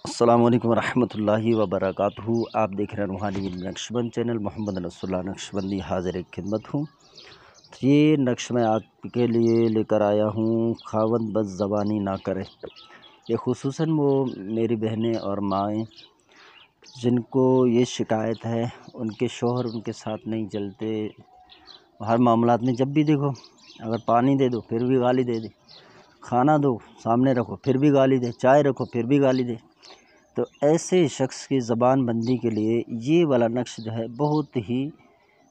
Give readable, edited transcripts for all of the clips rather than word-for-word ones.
السلام علیکم ورحمۃ اللہ وبرکاتہ۔ آپ دیکھ رہے ہیں روحانی نقشبند چینل۔ محمد رسول اللہ نقشبندی حاضر خدمت ہوں۔ یہ نقش میں آپ کے لیے لے کر آیا ہوں، خاوند بد زبانی نہ کرے۔ یہ خصوصاً وہ میری بہنیں اور مائیں جن کو یہ شکایت ہے، ان کے شوہر ان کے ساتھ نہیں چلتے، ہر معاملات میں جب بھی دیکھو، اگر پانی دے دو پھر بھی گالی دے دے، کھانا دو سامنے رکھو پھر بھی گالی دے، چائے رکھو پھر بھی گالی دے۔ تو ایسے شخص کی زبان بندی کے لیے یہ والا نقش جو ہے بہت ہی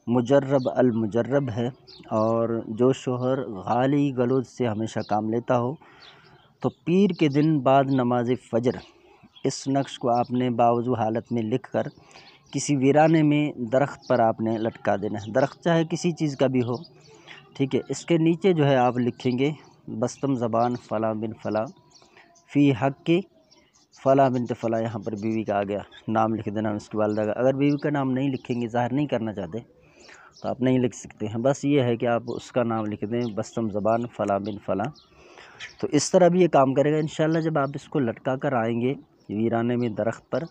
مجرب المجرب ہے، اور جو شوہر گالی گلوچ سے ہمیشہ کام لیتا ہو تو پیر کے دن بعد نماز فجر اس نقش کو آپ نے باوضو حالت میں لکھ کر کسی ویرانے میں درخت پر آپ نے لٹکا دینا ہے، درخت چاہے کسی چیز کا بھی ہو، ٹھیک ہے۔ اس کے نیچے جو ہے آپ لکھیں گے بستم زبان فلاں بن فلاں فی حق کی فلاں بنت فلاں، یہاں پر بیوی کا آ گیا، نام لکھ دینا اس کی والدہ کا۔ اگر بیوی کا نام نہیں لکھیں گے، ظاہر نہیں کرنا چاہتے تو آپ نہیں لکھ سکتے ہیں، بس یہ ہے کہ آپ اس کا نام لکھ دیں بستم زبان فلاں بن فلاں۔ تو اس طرح بھی یہ کام کرے گا انشاءاللہ۔ جب آپ اس کو لٹکا کر آئیں گے ویرانے میں درخت پر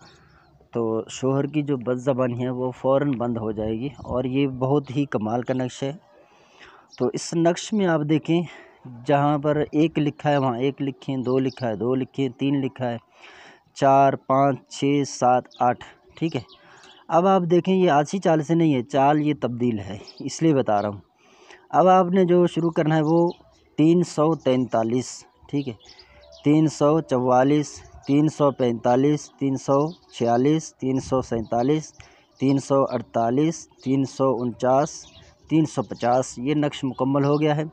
تو شوہر کی جو بد زبانی ہے وہ فوراً بند ہو جائے گی، اور یہ بہت ہی کمال کا نقش ہے۔ تو اس نقش میں آپ دیکھیں، جہاں پر ایک لکھا ہے وہاں ایک لکھیں، دو لکھا ہے دو لکھیں، تین لکھا ہے، 4 5 6 7 8، ٹھیک ہے۔ اب آپ دیکھیں یہ آسی چال سے نہیں ہے، چال یہ تبدیل ہے، اس لیے بتا رہا ہوں۔ اب آپ نے جو شروع کرنا ہے وہ 343، ٹھیک ہے، 344 345 346 347 348 349 350، یہ نقش مکمل ہو گیا ہے۔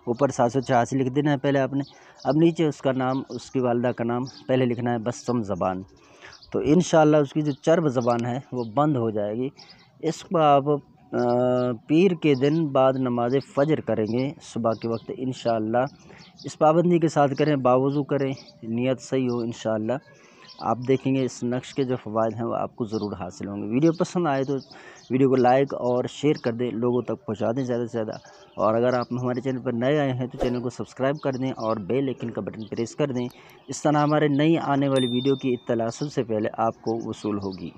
اوپر 786 لکھ دینا ہے پہلے آپ نے، اب نیچے اس کا نام، اس کی والدہ کا نام پہلے لکھنا ہے بستم زبان۔ تو انشاءاللہ اس کی جو چرب زبان ہے وہ بند ہو جائے گی۔ اس کو آپ پیر کے دن بعد نماز فجر کریں گے صبح کے وقت انشاءاللہ۔ اس پابندی کے ساتھ کریں، باوضو کریں، نیت صحیح ہو انشاءاللہ۔ آپ دیکھیں گے اس نقش کے جو فوائد ہیں وہ آپ کو ضرور حاصل ہوں گے۔ ویڈیو پسند آئے تو ویڈیو کو لائک اور شیئر کر دیں، لوگوں تک پہنچا دیں زیادہ سے زیادہ، اور اگر آپ ہمارے چینل پر نئے آئے ہیں تو چینل کو سبسکرائب کر دیں اور بیل آئیکن کا بٹن پریس کر دیں۔ اس طرح ہمارے نئی آنے والی ویڈیو کی اطلاع سب سے پہلے آپ کو وصول ہوگی۔